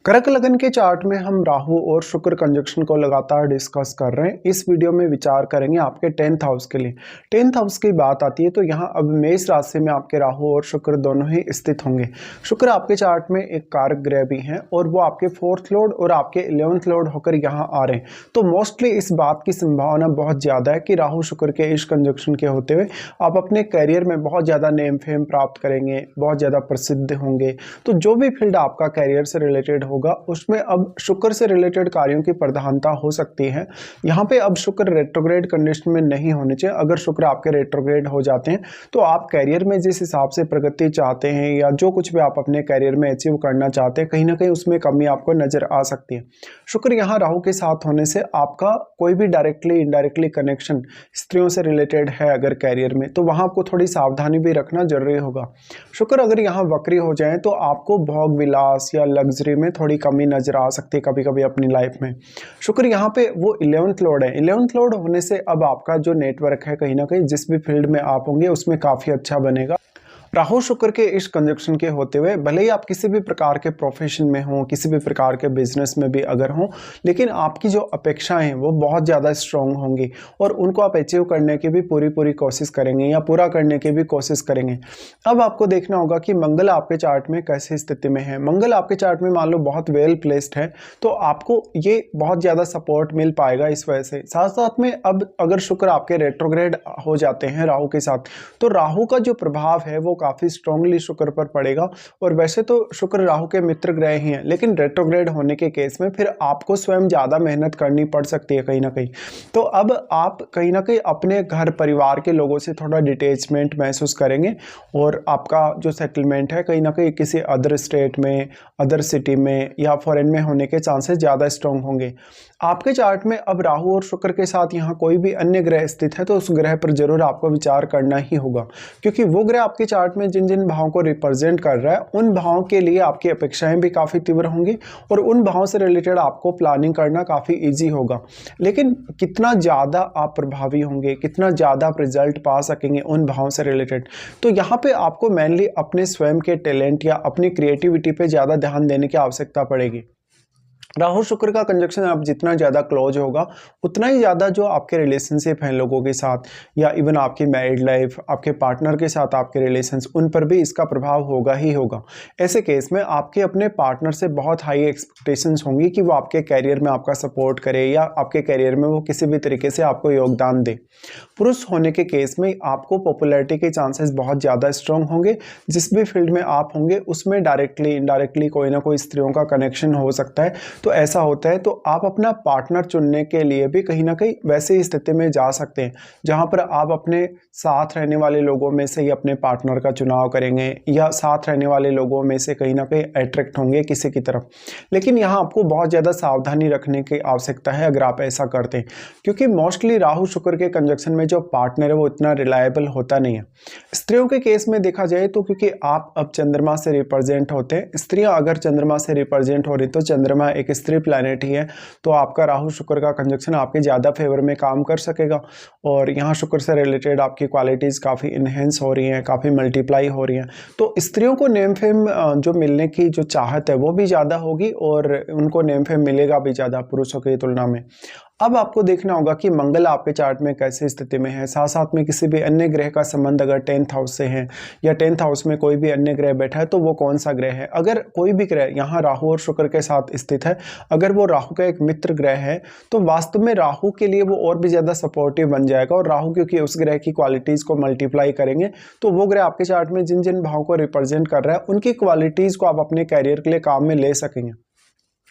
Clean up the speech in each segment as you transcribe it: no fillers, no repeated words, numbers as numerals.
कर्क लगन के चार्ट में हम राहु और शुक्र कंजक्शन को लगातार डिस्कस कर रहे हैं। इस वीडियो में विचार करेंगे आपके 10th हाउस के लिए। 10th हाउस की बात आती है तो यहाँ अब मेष राशि में आपके राहु और शुक्र दोनों ही स्थित होंगे। शुक्र आपके चार्ट में एक कारक ग्रह भी हैं और वो आपके 4th लॉर्ड और आपके 11th लॉर्ड होकर यहाँ आ रहे हैं। तो मोस्टली इस बात की संभावना बहुत ज़्यादा है कि राहु शुक्र के इस कंजक्शन के होते हुए आप अपने करियर में बहुत ज़्यादा नेम फेम प्राप्त करेंगे, बहुत ज़्यादा प्रसिद्ध होंगे। तो जो भी फील्ड आपका करियर से रिलेटेड होगा उसमें अब शुक्र से रिलेटेड कार्यों की प्रधानता हो सकती है। यहाँ पे अब शुक्र रेट्रोग्रेड कंडीशन में नहीं होने चाहिए। अगर शुक्र आपके रेट्रोग्रेड हो जाते हैं तो आप करियर में जिस हिसाब से प्रगति चाहते हैं या जो कुछ भी आप अपने करियर में अचीव करना चाहते हैं, कहीं ना कहीं उसमें कमी आपको नजर आ सकती है। शुक्र यहाँ राहु के साथ होने से आपका कोई भी डायरेक्टली इनडायरेक्टली कनेक्शन स्त्रियों से रिलेटेड है अगर करियर में, तो वहाँ आपको थोड़ी सावधानी भी रखना जरूरी होगा। शुक्र अगर यहाँ वक्री हो जाए तो आपको भोग विलास या लग्जरी में थोड़ी कमी नजर आ सकती है कभी कभी अपनी लाइफ में। शुक्र यहाँ पे वो 11th लॉर्ड है। 11th लॉर्ड होने से अब आपका जो नेटवर्क है कहीं ना कहीं जिस भी फील्ड में आप होंगे उसमें काफी अच्छा बनेगा। राहु शुक्र के इस कंजक्शन के होते हुए भले ही आप किसी भी प्रकार के प्रोफेशन में हो, किसी भी प्रकार के बिजनेस में भी अगर हो, लेकिन आपकी जो अपेक्षाएं हैं वो बहुत ज़्यादा स्ट्रांग होंगी और उनको आप अचीव करने की भी पूरी कोशिश करेंगे या पूरा करने की भी कोशिश करेंगे। अब आपको देखना होगा कि मंगल आपके चार्ट में कैसी स्थिति में है। मंगल आपके चार्ट में मान लो बहुत वेल प्लेस्ड है तो आपको ये बहुत ज़्यादा सपोर्ट मिल पाएगा। इस वजह से साथ साथ में अब अगर शुक्र आपके रेट्रोग्रेड हो जाते हैं राहु के साथ तो राहु का जो प्रभाव है वो काफी स्ट्रांगली शुक्र पर पड़ेगा। और वैसे तो शुक्र राहु के मित्र ग्रह ही हैं, लेकिन रेट्रोग्रेड होने के केस में फिर आपको स्वयं ज्यादा मेहनत करनी पड़ सकती है कहीं ना कहीं। तो अब आप कहीं ना कहीं अपने घर परिवार के लोगों से थोड़ा डिटैचमेंट महसूस करेंगे और आपका जो सेटलमेंट है कहीं ना कहीं किसी अदर स्टेट में, अदर सिटी में या फॉरेन में होने के चांसेस ज्यादा स्ट्रांग होंगे। आपके चार्ट में अब राहु और शुक्र के साथ यहाँ कोई भी अन्य ग्रह स्थित है तो उस ग्रह पर जरूर आपको विचार करना ही होगा, क्योंकि वो ग्रह आपके चार्ट में जिन जिन भावों को रिप्रेजेंट कर रहा है उन भावों के लिए आपकी अपेक्षाएं भी काफी तीव्र होंगी और उन भावों से रिलेटेड आपको प्लानिंग करना काफी इजी होगा। लेकिन कितना ज्यादा आप प्रभावी होंगे, कितना ज्यादा आप रिजल्ट पा सकेंगे उन भावों से रिलेटेड, तो यहाँ पे आपको मेनली अपने स्वयं के टैलेंट या अपनी क्रिएटिविटी पे ज्यादा ध्यान देने की आवश्यकता पड़ेगी। राहु शुक्र का कंजक्शन आप जितना ज़्यादा क्लोज होगा उतना ही ज़्यादा जो आपके रिलेशनशिप हैं लोगों के साथ या इवन आपकी मैरिड लाइफ, आपके पार्टनर के साथ आपके रिलेशंस, उन पर भी इसका प्रभाव होगा ही होगा। ऐसे केस में आपके अपने पार्टनर से बहुत हाई एक्सपेक्टेशंस होंगी कि वो आपके कैरियर में आपका सपोर्ट करे या आपके कैरियर में वो किसी भी तरीके से आपको योगदान दे। पुरुष होने के केस में आपको पॉपुलैरिटी के चांसेस बहुत ज़्यादा स्ट्रांग होंगे। जिस भी फील्ड में आप होंगे उसमें डायरेक्टली इनडायरेक्टली कोई ना कोई स्त्रियों का कनेक्शन हो सकता है। तो ऐसा होता है तो आप अपना पार्टनर चुनने के लिए भी कहीं ना कहीं वैसी स्थिति में जा सकते हैं जहां पर आप अपने साथ रहने वाले लोगों में से ही अपने पार्टनर का चुनाव करेंगे या साथ रहने वाले लोगों में से कहीं ना कहीं अट्रैक्ट होंगे किसी की तरफ। लेकिन यहाँ आपको बहुत ज़्यादा सावधानी रखने की आवश्यकता है अगर आप ऐसा करते हैं, क्योंकि मोस्टली राहु शुक्र के कंजक्शन में जो पार्टनर है वो इतना रिलायबल होता नहीं है। स्त्रियों के केस में देखा जाए तो क्योंकि आप अब चंद्रमा से रिप्रेजेंट होते हैं, स्त्रियां अगर चंद्रमा से रिप्रेजेंट हो रही तो चंद्रमा एक स्त्री प्लैनेट ही है, तो आपका राहु शुक्र का कंजक्शन आपके ज़्यादा फेवर में काम कर सकेगा और यहाँ शुक्र से रिलेटेड आपकी क्वालिटीज़ काफ़ी इन्हेंस हो रही हैं, काफ़ी मल्टीप्लाई हो रही हैं। तो स्त्रियों को नेम फेम जो मिलने की जो चाहत है वो भी ज़्यादा होगी और उनको नेम फेम मिलेगा भी ज़्यादा पुरुषों की तुलना में। अब आपको देखना होगा कि मंगल आपके चार्ट में कैसी स्थिति में है, साथ साथ में किसी भी अन्य ग्रह का संबंध अगर 10th हाउस से है या 10th हाउस में कोई भी अन्य ग्रह बैठा है तो वो कौन सा ग्रह है। अगर कोई भी ग्रह यहाँ राहु और शुक्र के साथ स्थित है, अगर वो राहु का एक मित्र ग्रह है तो वास्तव में राहु के लिए वो और भी ज़्यादा सपोर्टिव बन जाएगा और राहु क्योंकि उस ग्रह की क्वालिटीज़ को मल्टीप्लाई करेंगे तो वो ग्रह आपके चार्ट में जिन जिन भावों को रिप्रेजेंट कर रहा है उनकी क्वालिटीज़ को आप अपने कैरियर के लिए काम में ले सकेंगे।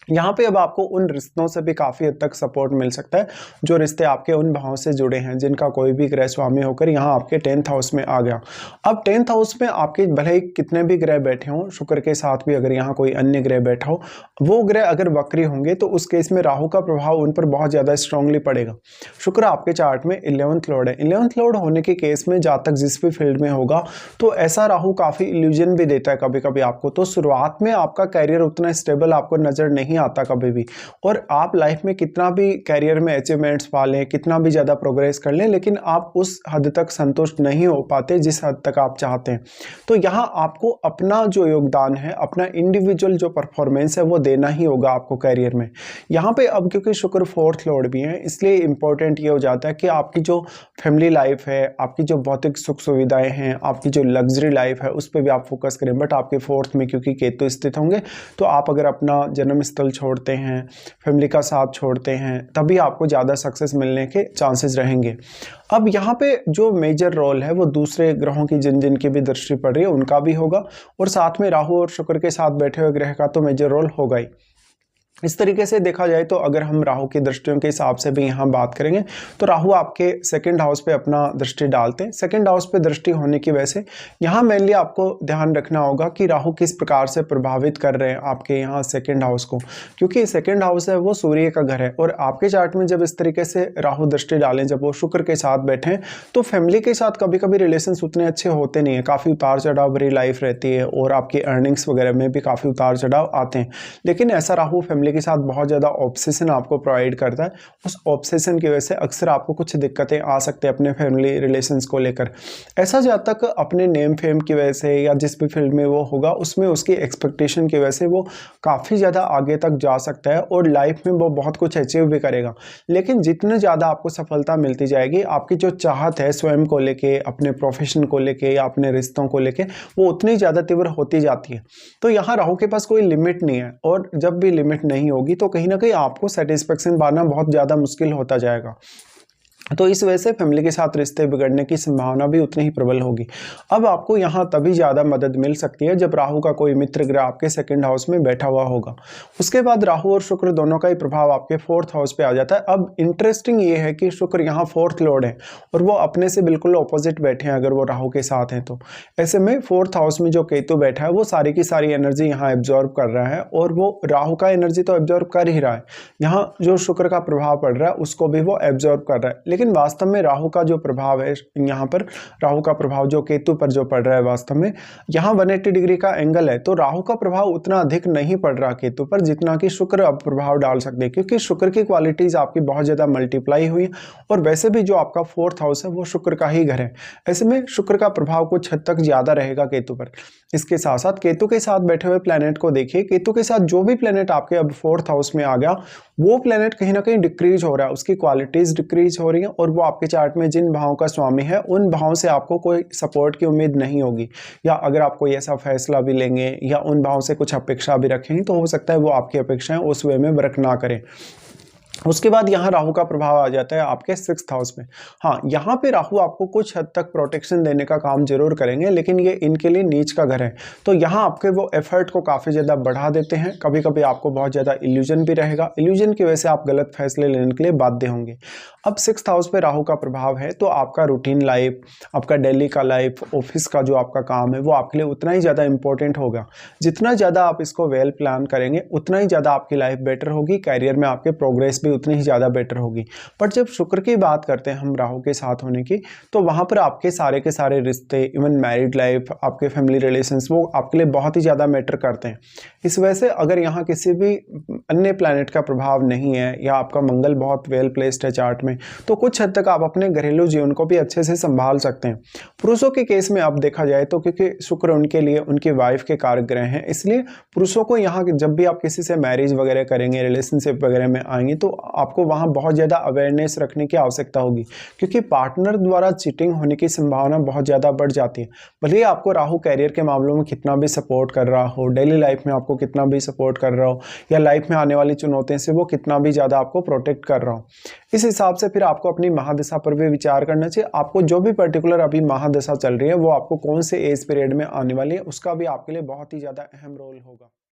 यहाँ पे अब आपको उन रिश्तों से भी काफ़ी हद तक सपोर्ट मिल सकता है जो रिश्ते आपके उन भावों से जुड़े हैं जिनका कोई भी ग्रह स्वामी होकर यहाँ आपके 10th हाउस में आ गया। अब 10th हाउस में आपके भले ही कितने भी ग्रह बैठे हों, शुक्र के साथ भी अगर यहाँ कोई अन्य ग्रह बैठा हो, वो ग्रह अगर वक्री होंगे तो उस केस में राहु का प्रभाव उन पर बहुत ज़्यादा स्ट्रांगली पड़ेगा। शुक्र आपके चार्ट में 11th लॉर्ड है। 11th लॉर्ड होने के केस में जहाँ तक जिस भी फील्ड में होगा तो ऐसा राहु काफ़ी इल्यूजन भी देता है कभी कभी आपको। तो शुरुआत में आपका कैरियर उतना स्टेबल आपको नज़र नहीं नहीं आता कभी भी। और आप लाइफ में कितना भी करियर में अचीवमेंट्स पा लें, कितना भी ज़्यादा प्रोग्रेस कर लें, लेकिन आप उस हद तक संतुष्ट नहीं हो पाते जिस हद तक आप चाहते हैं। तो यहाँ आपको अपना जो योगदान है, अपना इंडिविजुअल जो परफॉर्मेंस है वो देना ही होगा आपको करियर में। यहाँ पे अब क्योंकि शुक्र फोर्थ लॉर्ड भी है, इसलिए इंपॉर्टेंट ये हो जाता है कि आपकी जो फैमिली लाइफ है, आपकी जो भौतिक सुख सुविधाएं हैं, आपकी जो लग्जरी लाइफ है, उस पर भी आप फोकस करें। बट आपके फोर्थ में क्योंकि केतु स्थित होंगे, तो आप अगर अपना जन्म स्थल छोड़ते हैं, फैमिली का साथ छोड़ते हैं, तभी आपको ज़्यादा सक्सेस मिलने के चांसेस रहेंगे। अब यहाँ पे जो मेजर रोल है वो दूसरे ग्रहों की जिन जिन की भी दृष्टि पड़ रही है उनका भी होगा, और साथ में राहु और शुक्र के साथ बैठे हुए ग्रह का तो मेजर रोल होगा ही। इस तरीके से देखा जाए तो अगर हम राहु की दृष्टियों के हिसाब से भी यहाँ बात करेंगे, तो राहु आपके सेकंड हाउस पे अपना दृष्टि डालते हैं। सेकंड हाउस पे दृष्टि होने की वजह से यहाँ मेनली आपको ध्यान रखना होगा कि राहु किस प्रकार से प्रभावित कर रहे हैं आपके यहाँ सेकंड हाउस को, क्योंकि सेकंड हाउस है वो सूर्य का घर है। और आपके चार्ट में जब इस तरीके से राहु दृष्टि डालें, जब वो शुक्र के साथ बैठे, तो फैमिली के साथ कभी कभी रिलेशन उतने अच्छे होते नहीं है, काफ़ी उतार चढ़ाव भरी लाइफ रहती है, और आपकी अर्निंग्स वगैरह में भी काफ़ी उतार चढ़ाव आते हैं। लेकिन ऐसा राहु फैमिली के साथ बहुत ज़्यादा ऑब्सेशन आपको प्रोवाइड करता है। उस ऑब्सेशन की वजह से अक्सर आपको कुछ दिक्कतें आ सकते हैं अपने फैमिली रिलेशंस को लेकर। ऐसा जातक अपने नेम फेम की वजह से या जिस भी फील्ड में वो होगा उसमें उसकी एक्सपेक्टेशन की वजह से वो काफ़ी ज़्यादा आगे तक जा सकता है और लाइफ में वो बहुत कुछ अचीव भी करेगा। लेकिन जितनी ज़्यादा आपको सफलता मिलती जाएगी, आपकी जो चाहत है स्वयं को लेके, अपने प्रोफेशन को लेके या अपने रिश्तों को लेके, वो उतनी ज़्यादा तीव्र होती जाती है। तो यहाँ राहु के पास कोई लिमिट नहीं है, और जब भी लिमिट नहीं होगी तो कहीं ना कहीं आपको सेटिस्फेक्शन पाना बहुत ज़्यादा मुश्किल होता जाएगा। तो इस वजह से फैमिली के साथ रिश्ते बिगड़ने की संभावना भी उतनी ही प्रबल होगी। अब आपको यहाँ तभी ज़्यादा मदद मिल सकती है जब राहु का कोई मित्र ग्रह आपके सेकंड हाउस में बैठा हुआ होगा। उसके बाद राहु और शुक्र दोनों का ही प्रभाव आपके फोर्थ हाउस पे आ जाता है। अब इंटरेस्टिंग ये है कि शुक्र यहाँ फोर्थ लॉर्ड है और वो अपने से बिल्कुल ऑपोजिट बैठे हैं अगर वो राहु के साथ हैं तो। ऐसे में फोर्थ हाउस में जो केतु बैठा है वो सारी की सारी एनर्जी यहाँ एब्जॉर्ब कर रहा है, और वो राहु का एनर्जी तो एब्जॉर्ब कर ही रहा है, यहाँ जो शुक्र का प्रभाव पड़ रहा है उसको भी वो एब्जॉर्ब कर रहा है। लेकिन वास्तव में राहु का जो प्रभाव है, यहाँ पर राहु का प्रभाव जो केतु पर जो पड़ रहा है, वास्तव में यहाँ 180 डिग्री का एंगल है, तो राहु का प्रभाव उतना अधिक नहीं पड़ रहा केतु पर जितना कि शुक्र अब प्रभाव डाल सकते हैं, क्योंकि शुक्र की क्वालिटीज आपकी बहुत ज्यादा मल्टीप्लाई हुई, और वैसे भी जो आपका फोर्थ हाउस है वो शुक्र का ही घर है। ऐसे में शुक्र का प्रभाव कुछ हद तक ज्यादा रहेगा केतु पर। इसके साथ साथ केतु के साथ बैठे हुए प्लेनेट को देखिए, केतु के साथ जो भी प्लेनेट आपके अब फोर्थ हाउस में आ गया वो प्लेनेट कहीं ना कहीं डिक्रीज हो रहा है, उसकी क्वालिटीज डिक्रीज हो रही है, और वो आपके चार्ट में जिन भावों का स्वामी है उन भावों से आपको कोई सपोर्ट की उम्मीद नहीं होगी, या अगर आप कोई ऐसा फैसला भी लेंगे या उन भावों से कुछ अपेक्षा भी रखेंगे तो हो सकता है वो आपकी अपेक्षाएं उस वे में वर्क ना करें। उसके बाद यहाँ राहु का प्रभाव आ जाता है आपके सिक्स्थ हाउस में। हाँ, यहाँ पे राहु आपको कुछ हद तक प्रोटेक्शन देने का काम जरूर करेंगे, लेकिन ये इनके लिए नीच का घर है, तो यहाँ आपके वो एफर्ट को काफ़ी ज़्यादा बढ़ा देते हैं। कभी कभी आपको बहुत ज़्यादा इल्यूजन भी रहेगा, इल्यूजन की वजह से आप गलत फैसले लेने के लिए बाध्य होंगे। अब सिक्स्थ हाउस पे राहु का प्रभाव है तो आपका रूटीन लाइफ, आपका डेली का लाइफ, ऑफिस का जो आपका काम है वो आपके लिए उतना ही ज़्यादा इंपॉर्टेंट होगा। जितना ज़्यादा आप इसको वेल प्लान करेंगे उतना ही ज़्यादा आपकी लाइफ बेटर होगी, कैरियर में आपके प्रोग्रेस भी उतनी ही ज़्यादा बेटर होगी। बट जब शुक्र की बात करते हैं हम राहु के साथ होने की, तो वहाँ पर आपके सारे के सारे रिश्ते, इवन मैरिड लाइफ, आपके फैमिली रिलेशंस, वो आपके लिए बहुत ही ज़्यादा मैटर करते हैं। इस वजह से अगर यहाँ किसी भी अन्य प्लैनेट का प्रभाव नहीं है या आपका मंगल बहुत वेल प्लेस्ड है चार्ट में, तो कुछ हद तक आप अपने घरेलू जीवन को भी अच्छे से संभाल सकते हैं। पुरुषों के केस में अब देखा जाए तो क्योंकि शुक्र उनके लिए उनकी वाइफ के कारक ग्रह हैं, इसलिए पुरुषों को यहाँ जब भी आप किसी से मैरिज वगैरह करेंगे, रिलेशनशिप वगैरह में आएंगे, तो आपको वहाँ बहुत ज़्यादा अवेयरनेस रखने की आवश्यकता होगी, क्योंकि पार्टनर द्वारा चीटिंग होने की संभावना बहुत ज़्यादा बढ़ जाती है। भले ही आपको राहु कैरियर के मामलों में कितना भी सपोर्ट कर रहा हो, डेली लाइफ में आपको कितना भी सपोर्ट कर रहा हो, या लाइफ में आने वाली चुनौतियों से वो कितना भी ज़्यादा आपको प्रोटेक्ट कर रहा हो, इस हिसाब से फिर आपको अपनी महादशा पर भी विचार करना चाहिए। आपको जो भी पर्टिकुलर अभी महादशा चल रही है वो आपको कौन से एज पीरियड में आने वाली है, उसका भी आपके लिए बहुत ही ज़्यादा अहम रोल होगा।